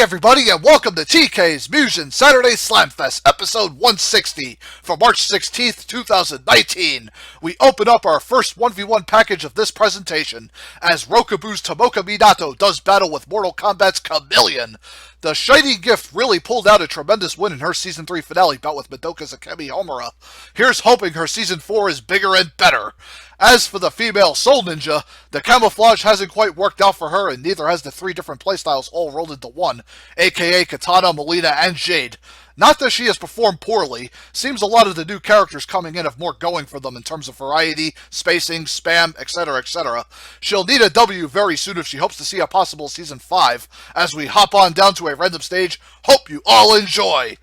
everybody, and welcome to TK's Mugen Saturday Slamfest, episode 160, for March 16th, 2019. We open up our first 1v1 package of this presentation, as Rokubu's Tomoka Minato does battle with Mortal Kombat's Chameleon. The Shining Gift really pulled out a tremendous win in her Season 3 finale bout with Madoka Sakemi Homura. Here's hoping her Season 4 is bigger and better. As for the female Soul Ninja, the camouflage hasn't quite worked out for her, and neither has the three different playstyles all rolled into one, aka Katana, Melina, and Jade. Not that she has performed poorly, seems a lot of the new characters coming in have more going for them in terms of variety, spacing, spam, etc, etc. She'll need a W very soon if she hopes to see a possible Season 5. As we hop on down to a random stage, hope you all enjoy!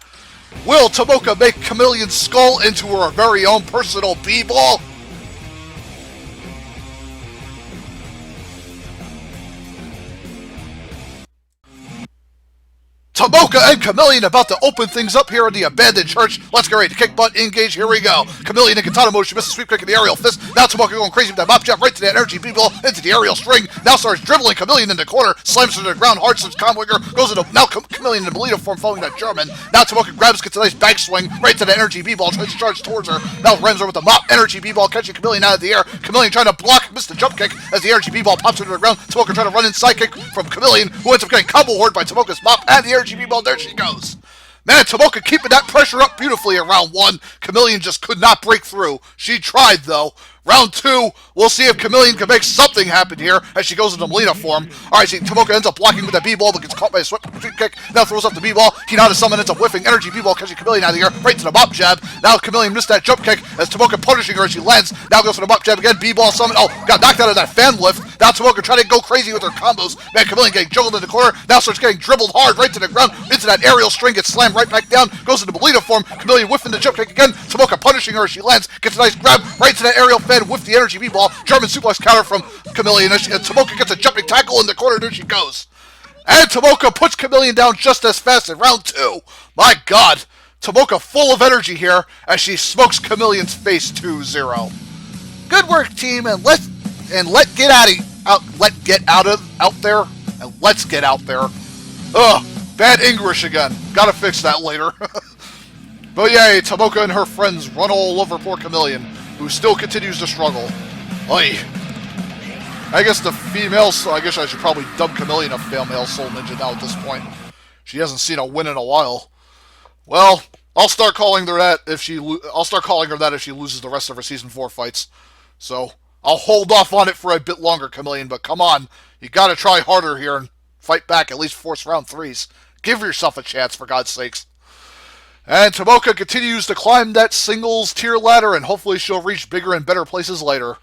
Will Tomoka make Chameleon's skull into her very own personal b-ball? Tomoka and Chameleon about to open things up here in the abandoned church. Let's get ready to kick butt, engage, here we go. Chameleon in Katana mode, she misses sweep kick in the aerial fist. Now Tomoka going crazy with that mop jab right to that energy b-ball into the aerial string. Now starts dribbling Chameleon in the corner, slams her to the ground hard since Conwinger goes into now Chameleon in the Melina form following that German. Now Tomoka grabs, gets a nice back swing right to the energy b-ball, tries to charge towards her. Now rams her with the mop energy b-ball, catching Chameleon out of the air. Chameleon trying to block, missed the jump kick as the energy b-ball pops her to the ground. Tomoka trying to run inside kick from Chameleon, who ends up getting combo hoard by Tomoka's mop and the energy b-ball. There she goes. Man, Tomoka keeping that pressure up beautifully in round 1. Chameleon just could not break through. She tried, though. Round 2, we'll see if Chameleon can make something happen here as she goes into Melina form. Alright, see, Tomoka ends up blocking with that b-ball but gets caught by a sweep kick. Now throws up the b-ball. Hinata Summon ends up whiffing energy b-ball, catching Chameleon out of the air right to the mop jab. Now Chameleon missed that jump kick as Tomoka punishing her as she lands. Now goes for the mop jab again. B-ball summon. Oh, got knocked out of that fan lift. Now Tomoka trying to go crazy with her combos. Man, Chameleon getting juggled in the corner. Now starts getting dribbled hard right to the ground into that aerial string. Gets slammed right back down. Goes into Melina form. Chameleon whiffing the jump kick again. Tomoka punishing her as she lands. Gets a nice grab right to that aerial fan with the energy b-ball. German suplex counter from Chameleon. And Tomoka gets a jumping tackle in the corner. There she goes. And Tomoka puts Chameleon down just as fast in round 2. My God. Tomoka full of energy here as she smokes Chameleon's face 2-0. Good work, team, and let's get out there. Ugh, bad English again. Gotta fix that later. But yay, Tomoka and her friends run all over poor Chameleon, who still continues to struggle. Oy. I guess the female, so I guess I should probably dub Chameleon a female Soul Ninja now at this point. She hasn't seen a win in a while. Well, I'll start calling her that if she loses the rest of her Season 4 fights. So, I'll hold off on it for a bit longer, Chameleon, but come on. You gotta try harder here and fight back, at least force round 3s. Give yourself a chance, for God's sakes. And Tomoka continues to climb that singles tier ladder, and hopefully she'll reach bigger and better places later.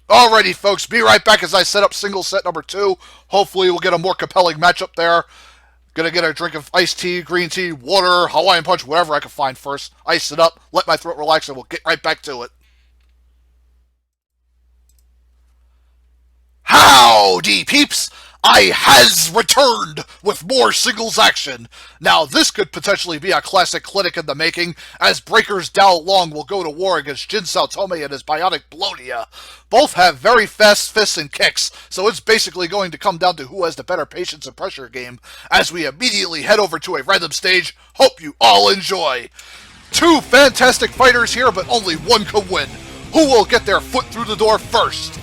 Alrighty, folks, be right back as I set up singles set number 2. Hopefully we'll get a more compelling matchup there. Gonna get a drink of iced tea, green tea, water, Hawaiian punch, whatever I can find first. Ice it up, let my throat relax, and we'll get right back to it. Howdy, peeps! I has returned with more singles action. Now, this could potentially be a classic clinic in the making, as Breaker's Dao Long will go to war against Jin Saotome and his Bionic Blonia. Both have very fast fists and kicks, so it's basically going to come down to who has the better patience and pressure game, as we immediately head over to a random stage. Hope you all enjoy. 2 fantastic fighters here, but only one could win. Who will get their foot through the door first?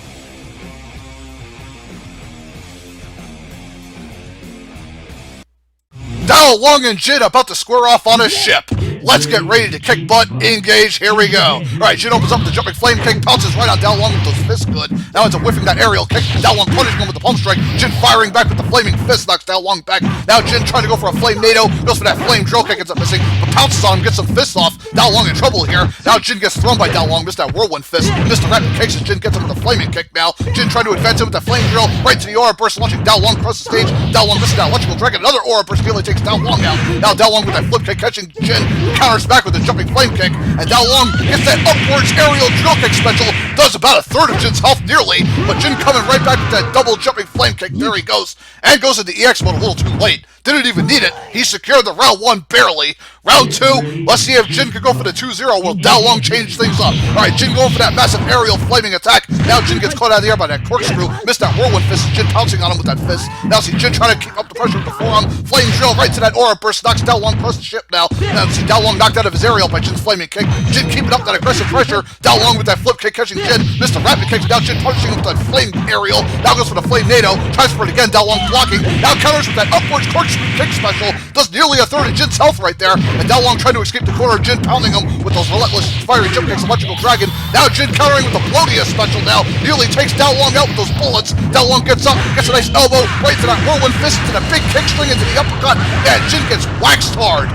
Dao Long and Jin about to square off on a ship. Let's get ready to kick butt, engage, here we go. Alright, Jin opens up the jumping flame kick, pounces right on Dao Long with those fists good. Now into whiffing that aerial kick, Dao Long punishing him with the palm strike, Jin firing back with the flaming fist, knocks Dao Long back. Now Jin trying to go for a flame NATO, goes for that flame drill kick, ends up missing, but pounces on him, gets some fists off. Dao Long in trouble here. Now Jin gets thrown by Dao Long, missed that whirlwind fist, missed the rapid kicks as Jin gets him with the flaming kick now. Jin trying to advance him with the flame drill, right to the aura burst, launching Dao Long across the stage. Dao Long misses that electrical dragon, another aura burst nearly takes Dao Long out. Now Dao Long with that flip kick, catching Jin, counters back with a jumping flame kick, and Dao Long gets that upwards aerial drill kick special, does about a third of Jin's health nearly, but Jin coming right back with that double jumping flame kick, there he goes, and goes into EX mode a little too late. Didn't even need it. He secured the round 1 barely. Round 2, let's see if Jin could go for the 2-0. Will Dao Long change things up? Alright, Jin going for that massive aerial flaming attack. Now Jin gets caught out of the air by that corkscrew. Missed that whirlwind fist. Jin pouncing on him with that fist. Now see Jin trying to keep up the pressure with the forearm. Flame drill right to that aura burst. Knocks Dao Long across the ship now. Now see Dao Long knocked out of his aerial by Jin's flaming kick. Jin keeping up that aggressive pressure. Dao Long with that flip kick catching Jin. Missed the rapid kick. Now Jin punishing him with that flame aerial. Now goes for the flame NATO. Tries for it again. Dao Long blocking. Now counters with that upwards corkscrew kick special. Does nearly a third of Jin's health right there. And Dao Long trying to escape the corner. Jin pounding him with those relentless fiery jump kicks. Electrical Dragon. Now Jin countering with the Blodia special now. Nearly takes Dao Long out with those bullets. Dao Long gets up. Gets a nice elbow. Right to that whirlwind fist. To the big kick string into the uppercut. And Jin gets waxed hard.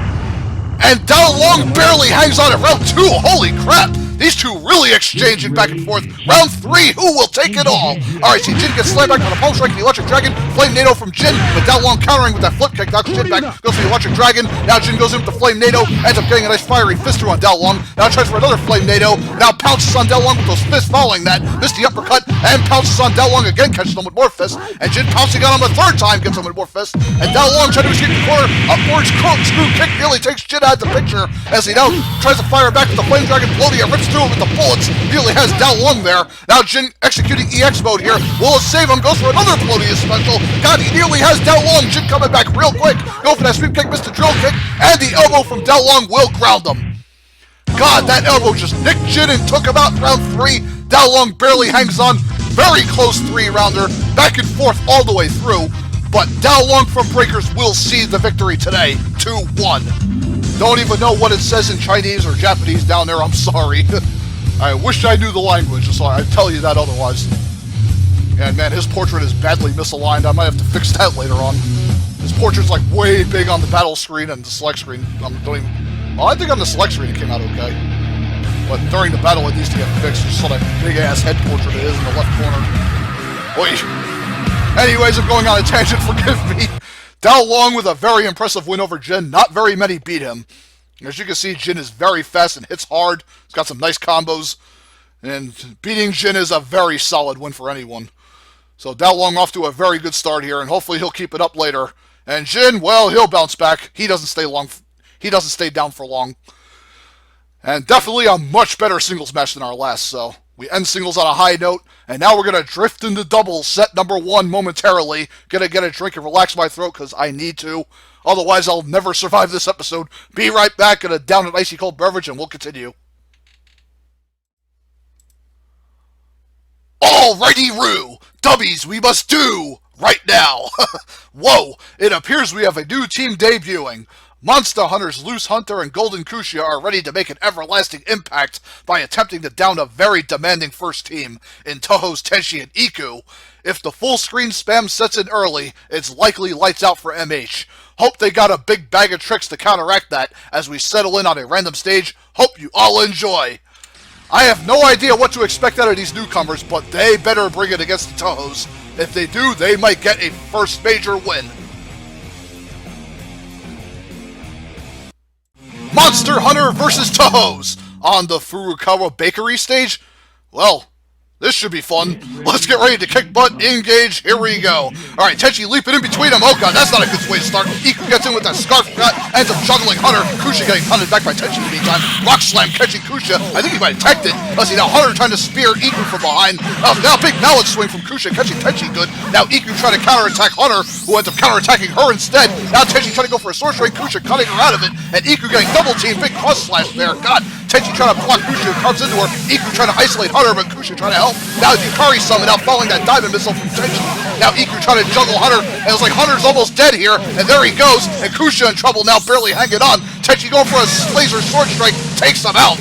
And Dao Long barely hangs on at round 2. Holy crap. These two really exchanging back and forth. Round 3, who will take it all? Alright, see Jin gets slammed back on the palm strike and the electric dragon. Flame NATO from Jin, but Dao Long countering with that flip kick. Knocks Jin back, goes for the electric dragon. Now Jin goes in with the flame NATO, ends up getting a nice fiery fist through on Dao Long. Now tries for another flame NATO. Now pounces on Dao Long with those fists following that. Missed the uppercut and pounces on Dao Long again, catches him with more fists. And Jin pouncing on him a third time, gets him with more fists. And Dao Long trying to escape the corner. Upwards corkscrew kick nearly takes Jin out of the picture as he now tries to fire back with the flame dragon. Blodia rips through him with the bullets. Nearly has Dao Long there. Now Jin executing EX mode here. Will it save him? Goes for another Blodia special. God, he nearly has Dao Long. Jin coming back real quick. Go for that sweep kick, missed the drill kick. And the elbow from Dao Long will ground him. God, that elbow just nicked Jin and took him out in round 3. Dao Long barely hangs on. Very close 3-rounder. Back and forth all the way through. But Dao Long from Breakers will see the victory today. 2-1. Don't even know what it says in Chinese or Japanese down there. I'm sorry. I wish I knew the language, so I'd tell you that otherwise. And man, his portrait is badly misaligned. I might have to fix that later on. His portrait's like way big on the battle screen and the select screen. Well, I think on the select screen it came out okay. But during the battle it needs to get fixed. Just so that big ass head portrait it is in the left corner. Wait. Anyways, I'm going on a tangent, forgive me. Dao Long with a very impressive win over Jin. Not very many beat him. As you can see, Jin is very fast and hits hard. He's got some nice combos. And beating Jin is a very solid win for anyone. So Dao Long off to a very good start here, and hopefully he'll keep it up later. And Jin, well, he'll bounce back. He doesn't stay down for long. And definitely a much better singles match than our last, so we end singles on a high note, and now we're going to drift into doubles, set number 1 momentarily. Gonna get a drink and relax my throat, because I need to. Otherwise, I'll never survive this episode. Be right back, gonna down an icy cold beverage, and we'll continue. Alrighty, Roo! Dubbies, we must do! Right now! Whoa! It appears we have a new team debuting. Monster Hunters Loose Hunter and Golden Kushia are ready to make an everlasting impact by attempting to down a very demanding first team in Touhou's Tenshi and Iku. If the full screen spam sets in early, it's likely lights out for MH. Hope they got a big bag of tricks to counteract that as we settle in on a random stage. Hope you all enjoy. I have no idea what to expect out of these newcomers, but they better bring it against the Touhous. If they do, they might get a first major win. Monster Hunter vs. Touhous on the Furukawa Bakery stage? Well, this should be fun. Let's get ready to kick butt, engage, here we go. Alright, Tenchi leaping in between them. Oh god, that's not a good way to start. Iku gets in with that scarf cut, ends up juggling Hunter. Kushia getting hunted back by Tenchi in the meantime. Rock slam catching Kushia. I think he might have teched it. Let's see, now Hunter trying to spear Iku from behind. Now big mallet swing from Kushia catching Tenchi good. Now Iku trying to counterattack Hunter, who ends up counterattacking her instead. Now Tenchi trying to go for a sword swing, Kushia cutting her out of it. And Iku getting double team, big cross slash there. God, Tenchi trying to block Kushia, who comes into her. Iku trying to isolate Hunter, but Kushia trying to help. Now Yukari summon out, following that diamond missile from Tenchi. Now Iku trying to juggle Hunter, and it's like Hunter's almost dead here, and there he goes, and Kushia in trouble now, barely hanging on. Tenchi going for a laser sword strike, takes him out.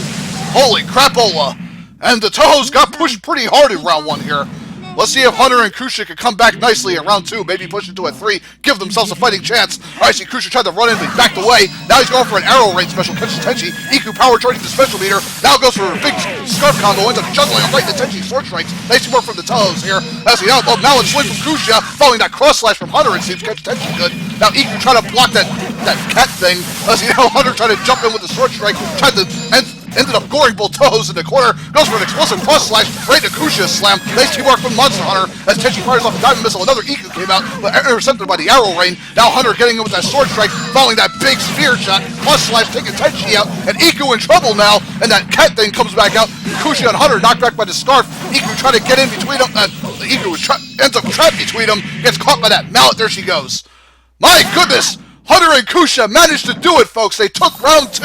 Holy crapola. And the Touhous got pushed pretty hard in round 1 here. Let's see if Hunter and Kushia can come back nicely in round 2, maybe push it to a 3, give themselves a fighting chance. Alright, see Kushia tried to run in, but he backed away. Now he's going for an arrow rain special, catches Tenchi. Iku power charging the special meter. Now goes for a big scarf combo, ends up juggling him right into Tenchi sword strikes. Nice work from the Touhous here. As he now it's swing from Kushia, following that cross slash from Hunter, it seems catch Tenchi good. Now Iku trying to block that cat thing. As you know, Hunter trying to jump in with the sword strike, tried to ended up goring both Tohos in the corner, goes for an explosive cross slash, right to Kusha's slam. Nice teamwork from Monster Hunter, as Tenchi fires off a diamond missile, another Iku came out, but intercepted by the arrow rain. Now Hunter getting in with that sword strike, following that big spear shot, cross slash taking Tenchi out, and Iku in trouble now, and that cat thing comes back out. Kusha and Hunter knocked back by the scarf. Iku trying to get in between them, Iku ends up trapped between them, gets caught by that mallet, there she goes. My goodness! Hunter and Kusha managed to do it, folks. They took round 2.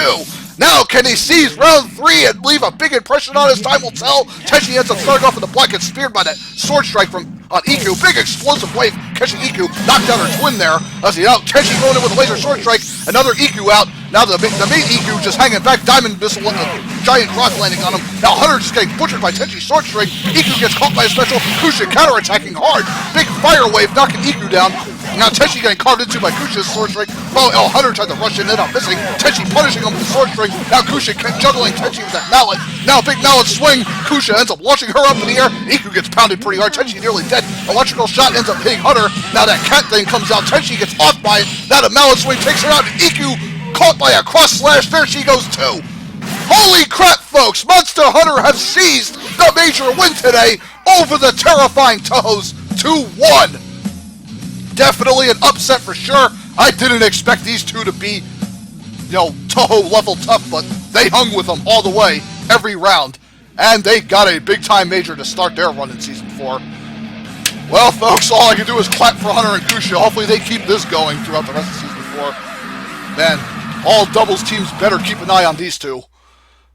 Now, can he seize round 3 and leave a big impression on us? Time will tell. Tenchi ends up starting off with the block, gets speared by that sword strike from Iku. Big explosive wave catching Iku. Knocked down her twin there. As he out, Tenchi going in with a laser sword strike. Another Iku out. Now the main Iku just hanging back. Diamond missile and a giant cross landing on him. Now Hunter just getting butchered by Tenchi's sword strike. Iku gets caught by a special. Kusha counterattacking hard. Big fire wave knocking Iku down. Now Tenchi getting carved into by Kusha's sword strike. Oh, Hunter tried to rush in, ended up missing. Tenchi punishing him with the sword strike. Now Kusha juggling Tenchi with that mallet. Now big mallet swing. Kusha ends up launching her up in the air. Iku gets pounded pretty hard. Tenchi nearly dead. Electrical shot ends up hitting Hunter. Now that cat thing comes out. Tenchi gets off by it. Now the mallet swing takes her out. And Iku caught by a cross slash. There she goes too. Holy crap, folks. Monster Hunter have seized the major win today over the terrifying Tohos 2-1. Definitely an upset for sure. I didn't expect these two to be, Toho level tough, but they hung with them all the way, every round. And they got a big-time major to start their run in Season 4. Well, folks, all I can do is clap for Hunter and Kusha. Hopefully they keep this going throughout the rest of Season 4. Man, all doubles teams better keep an eye on these two.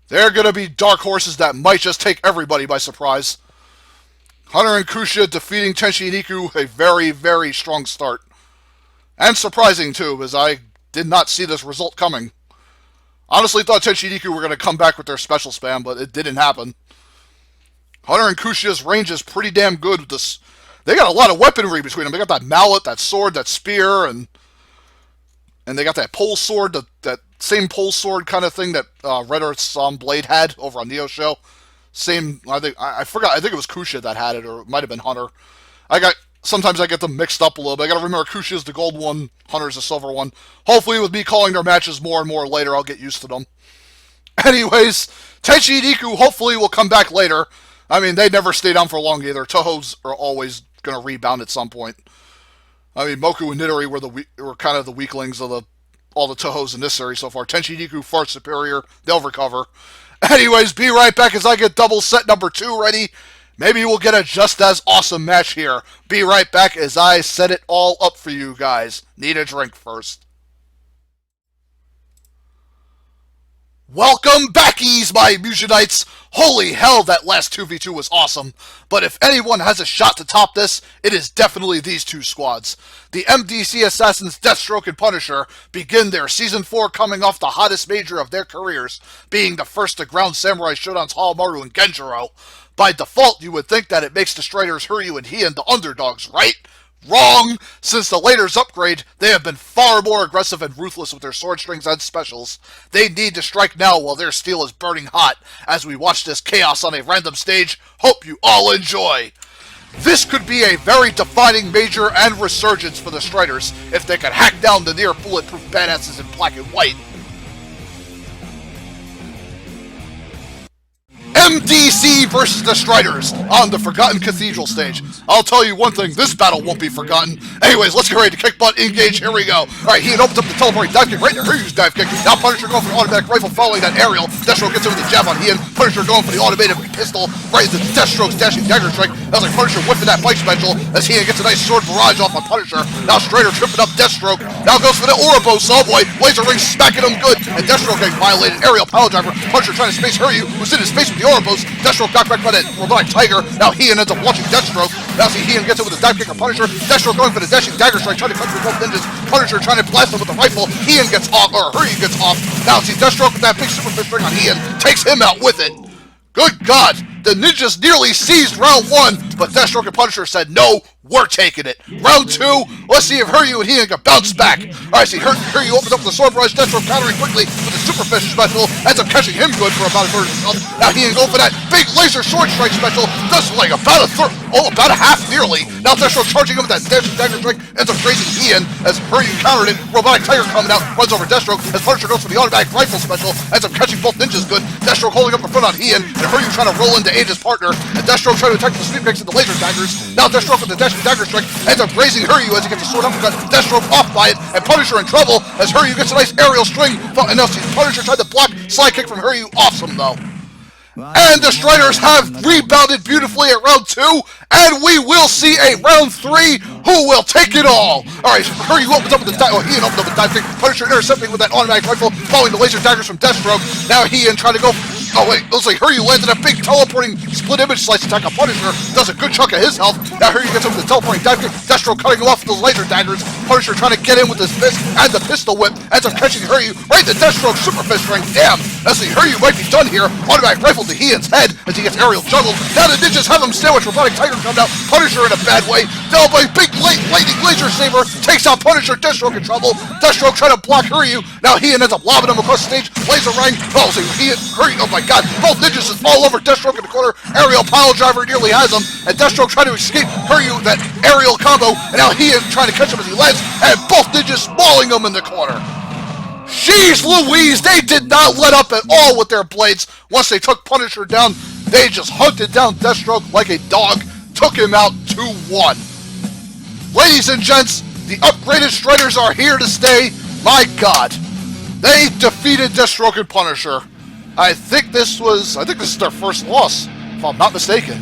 They're going to be dark horses that might just take everybody by surprise. Hunter and Kusha defeating Tenchi and Iku, a very, very strong start. And surprising, too, as I did not see this result coming. Honestly thought Tenchi and Iku were going to come back with their special spam, but it didn't happen. Hunter and Kusha's range is pretty damn good with this. They got a lot of weaponry between them. They got that mallet, that sword, that spear, and they got that pole sword, that same pole sword kind of thing that Red Earth's Blade had over on Neo's show. Same, I forgot, I think it was Kusha that had it, or it might have been Hunter. Sometimes I get them mixed up a little bit. I gotta remember Kusha's the gold one, Hunter's the silver one. Hopefully with me calling their matches more and more later, I'll get used to them. Anyways, Tenchi and Iku hopefully will come back later. I mean, they never stay down for long either. Tohos are always gonna rebound at some point. I mean, Moku and Nidori were kind of the weaklings of all the Tohos in this series so far. Tenchi and Iku far superior. They'll recover. Anyways, be right back as I get double set number 2 ready. Maybe we'll get a just as awesome match here. Be right back as I set it all up for you guys. Need a drink first. Welcome backies, my Mugenites! Holy hell, that last 2v2 was awesome. But if anyone has a shot to top this, it is definitely these two squads. The MDC Assassins Deathstroke and Punisher begin their Season 4 coming off the hottest major of their careers, being the first to ground Samurai Shodown's Halomaru and Genjiro. By default, you would think that it makes the Striders Hiryu and Heian the underdogs, right? Wrong! Since the latest upgrade, they have been far more aggressive and ruthless with their sword strings and specials. They need to strike now while their steel is burning hot, as we watch this chaos on a random stage. Hope you all enjoy! This could be a very defining major and resurgence for the Striders, if they could hack down the near-bulletproof badasses in black and white. MDC versus the Striders on the Forgotten Cathedral stage. I'll tell you one thing, this battle won't be forgotten. Anyways, let's get ready to kick butt, engage, here we go. Alright, he opens up the teleporting dive kick right there. Hiryu's dive kick. Now Punisher going for the automatic rifle following that aerial. Deathstroke gets over the jab on Heian. Punisher going for the automated pistol right into Deathstroke's dashing dagger strike. That was like Punisher whipping that bike special as Heian gets a nice sword barrage off on Punisher. Now Strider tripping up Deathstroke. Now goes for the Ouroboros, oh boy. Laser ring smacking him good. And Deathstroke getting violated. Aerial power driver. Punisher trying to space Hiryu, who's in his face with the Ouroboros. Deathstroke got back by that robotic tiger. Now Heian ends up launching Deathstroke. Now see Heian gets it with a dive kick of Punisher. Deathstroke going for the dashing dagger strike, trying to cut through both ninjas. Punisher trying to blast him with the rifle. Heian gets off, or Hiryu gets off. Now see Deathstroke with that big super fist ring on Heian. Takes him out with it. Good God! The ninjas nearly seized round 1, but Deathstroke and Punisher said, no, we're taking it. Round 2, let's see if Hiryu and Heian can bounce back. Alright, see Hiryu opens up the sword barrage, Deathstroke countering quickly with the Super Fish special, ends up catching him good for about a third of his health. Now Hien going for that big laser sword strike special, does like about a third, about a half nearly. Now Destro charging him with that dagger strike, ends up grazing Hien as Hiryu countered it. Robotic Tiger coming out, runs over Destro as Punisher goes for the automatic rifle special, ends up catching both ninjas good. Destro holding up the front on Hien, and Hiryu trying to roll into Age's partner, and Destro trying to attack the sweep mix and the laser daggers. Now Destro with the dagger strike, ends up grazing Hiryu as he gets a sword uppercut. Destro off by it, and Punisher in trouble as Hiryu gets a nice aerial string. And now Punisher tried to block, slide kick from Hiryu, awesome though. And the Striders have rebounded beautifully at round 2, and we will see a round 3 who will take it all. Alright, Hiryu opens up with the dive, Hien opens up with the dive kick, Punisher intercepting with that automatic rifle, following the laser daggers from Deathstroke. Now Hien trying to go, oh wait, looks like Hiryu landed a big teleporting split image slice attack on Punisher, does a good chunk of his health. Now Hiryu gets up with the teleporting dive kick, Deathstroke cutting him off with those laser daggers, Punisher trying to get in with his fist and the pistol whip, ends up catching Hiryu right in the Deathstroke super fist ring. Damn, as the Hiryu might be done here, automatic rifle to Hien's head as he gets aerial juggled. Now the ninjas have him sandwiched, robotic tiger comes out, Punisher in a bad way, fell by big lightning laser saber, takes out Punisher, Deathstroke in trouble, Deathstroke trying to block Hiryu, now Hien ends up lobbing him across the stage, laser ring, oh, so Hiryu, oh my god, both ninjas is all over Deathstroke in the corner, aerial pile driver nearly has him, and Deathstroke trying to escape Hiryu, that aerial combo, and now Hien trying to catch him as he lands, and both ninjas mauling him in the corner. Jeez Louise, they did not let up at all with their blades. Once they took Punisher down, they just hunted down Deathstroke like a dog, took him out 2-1. Ladies and gents, the upgraded Striders are here to stay. My god, they defeated Deathstroke and Punisher. I think this is their first loss, if I'm not mistaken.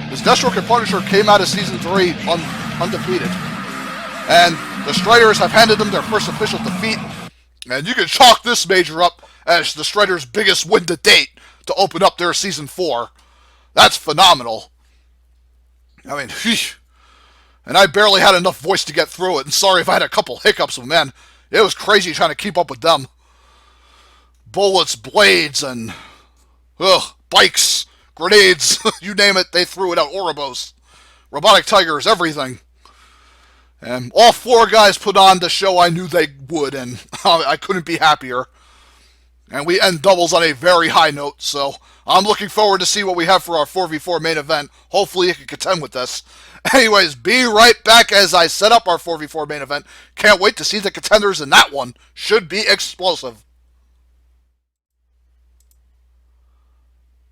Because Deathstroke and Punisher came out of Season 3 undefeated. And the Striders have handed them their first official defeat. And you can chalk this major up as the Striders' biggest win to date to open up their Season 4. That's phenomenal. I mean, and I barely had enough voice to get through it. And sorry if I had a couple hiccups, but man, it was crazy trying to keep up with them. Bullets, blades, and bikes, grenades, you name it, they threw it out. Ouroboros, robotic tigers, everything. And all 4 guys put on the show I knew they would, and I couldn't be happier. And we end doubles on a very high note, so I'm looking forward to see what we have for our 4v4 main event. Hopefully it can contend with this. Anyways, be right back as I set up our 4v4 main event. Can't wait to see the contenders in that one. Should be explosive.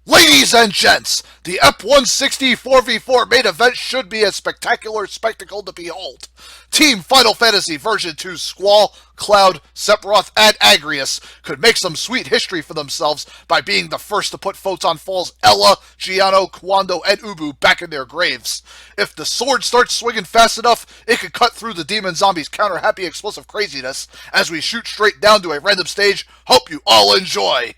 Ladies and gents, the Ep160 4v4 main event should be a spectacular spectacle to behold. Team Final Fantasy Version 2 Squall, Cloud, Sephiroth, and Agrius could make some sweet history for themselves by being the first to put Photon Falls' Ella, Giano, Kwando, and Ubu back in their graves. If the sword starts swinging fast enough, it could cut through the demon zombies' counter-happy explosive craziness as we shoot straight down to a random stage. Hope you all enjoy.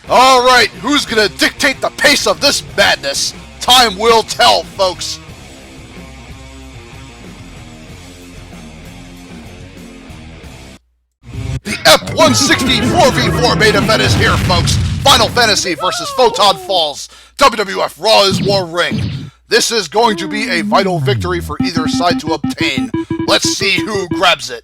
Alright, who's gonna dictate the pace of this madness? Time will tell, folks. The Ep160 4v4 main event is here, folks. Final Fantasy versus Photon Falls. WWF Raw is War Ring. This is going to be a vital victory for either side to obtain. Let's see who grabs it.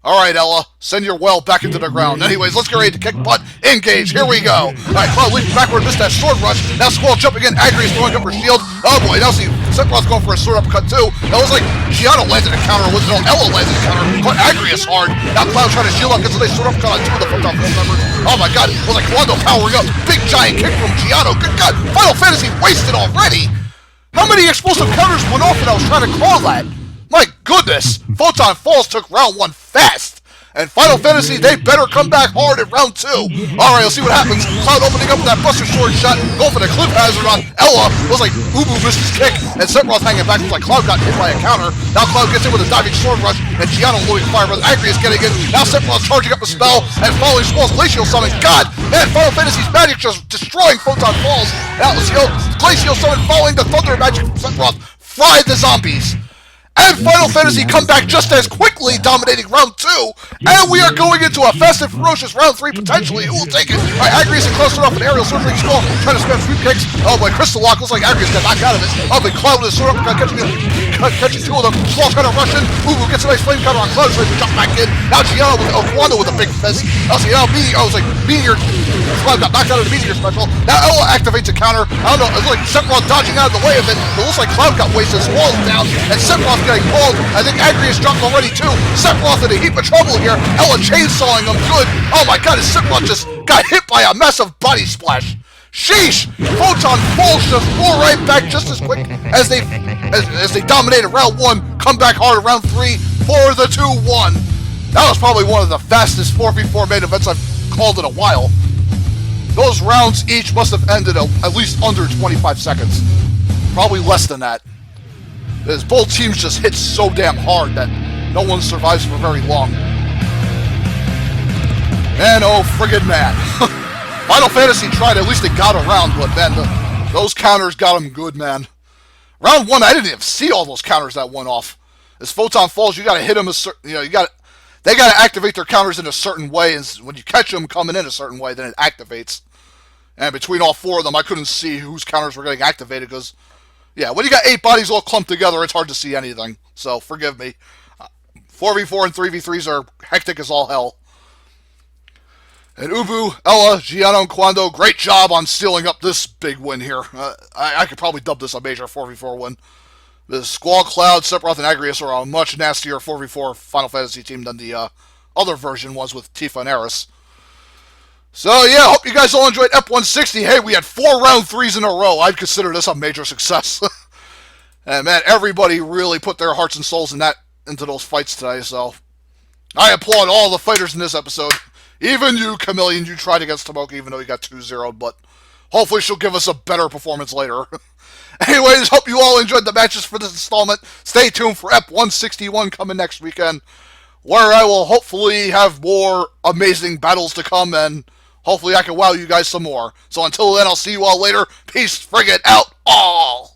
Alright, Ella, send your well back into the ground. Anyways, let's get ready to kick butt. Engage, here we go. Alright, Cloud leaping backward, missed that sword rush. Now Squall jumping in, Agrius throwing up her shield. Oh boy, now see Sephiroth going for a sword uppercut too. That was like Giano landed a counter, was it all Ella landed a counter, caught Agrius hard. Now Cloud trying to shield up, gets a nice sword uppercut on 2 of the Photon Falls members. Oh my god, it was like Kwando powering up. Big giant kick from Giano. Good god, Final Fantasy wasted already. How many explosive counters went off when I was trying to call that? My goodness, Photon Falls took round 1 fast. And Final Fantasy, they better come back hard in round 2. Alright, let's see what happens. Cloud opening up with that Buster Sword shot, going for the cliff hazard on Ella. It was like Ubu missed his kick, and Sephiroth hanging back. It was like Cloud got hit by a counter. Now Cloud gets in with a diving sword rush, and Giano loading fire with Agrius getting in. Now Sephiroth charging up a spell, and following Squall's Glacial Summon. God, man, Final Fantasy's magic just destroying Photon Falls. Now Glacial Summon following the Thunder magic from Sephiroth. Fried the zombies. And Final Fantasy come back just as quickly, dominating round 2. And we are going into a fast and ferocious round 3, potentially. Who will take it? All right, Agrius and Cloud start off an aerial sword ring skull, trying to spam sweep kicks. Oh boy, Crystal Lock looks like Agrius got knocked out of it. Oh, but Cloud with his sword uppercut, catching two of them. Squall trying to rush in. Ubu gets a nice flame counter on Cloud, trying to jump back in. Now Gianna with Quando with a big fist. Now Meteor. Cloud got knocked out of the Meteor special. Now Ella activates a counter. I don't know, it's like Sephiroth dodging out of the way of it. It looks like Cloud got wasted. Squall's down, and Sephiroth getting pulled. I think Agrius dropped already too. Sephiroth in a heap of trouble here. Ella chainsawing him good. Oh my god, his Sephiroth just got hit by a massive body splash. Sheesh! Photon falls just roll right back just as quick as they dominated round 1. Come back hard around 3 for the 2-1. That was probably one of the fastest 4v4 main events I've called in a while. Those rounds each must have ended at least under 25 seconds. Probably less than that. As both teams just hit so damn hard that no one survives for very long. Man, oh friggin' man. Final Fantasy tried, at least it got around, but man, those counters got them good, man. Round 1, I didn't even see all those counters that went off. As Photon falls, you gotta hit them they gotta activate their counters in a certain way, and when you catch them coming in a certain way, then it activates. And between all 4 of them, I couldn't see whose counters were getting activated, because yeah, when you got 8 bodies all clumped together, it's hard to see anything. So, forgive me. 4v4 and 3v3s are hectic as all hell. And Ubu, Ella, Gianna, and Quando, great job on sealing up this big win here. I could probably dub this a major 4v4 win. The Squall, Cloud, Sephiroth, and Agrius are a much nastier 4v4 Final Fantasy team than the other version was with Tifa and Aeris. So yeah, hope you guys all enjoyed Ep 160. Hey, we had 4 round 3s in a row. I'd consider this a major success. And man, everybody really put their hearts and souls into those fights today, so I applaud all the fighters in this episode. Even you, Chameleon, you tried against Tomoka even though you got 2-0'd, but hopefully she'll give us a better performance later. Anyways, hope you all enjoyed the matches for this installment. Stay tuned for Ep 161 coming next weekend, where I will hopefully have more amazing battles to come, and hopefully I can wow you guys some more. So until then, I'll see you all later. Peace friggin' out all!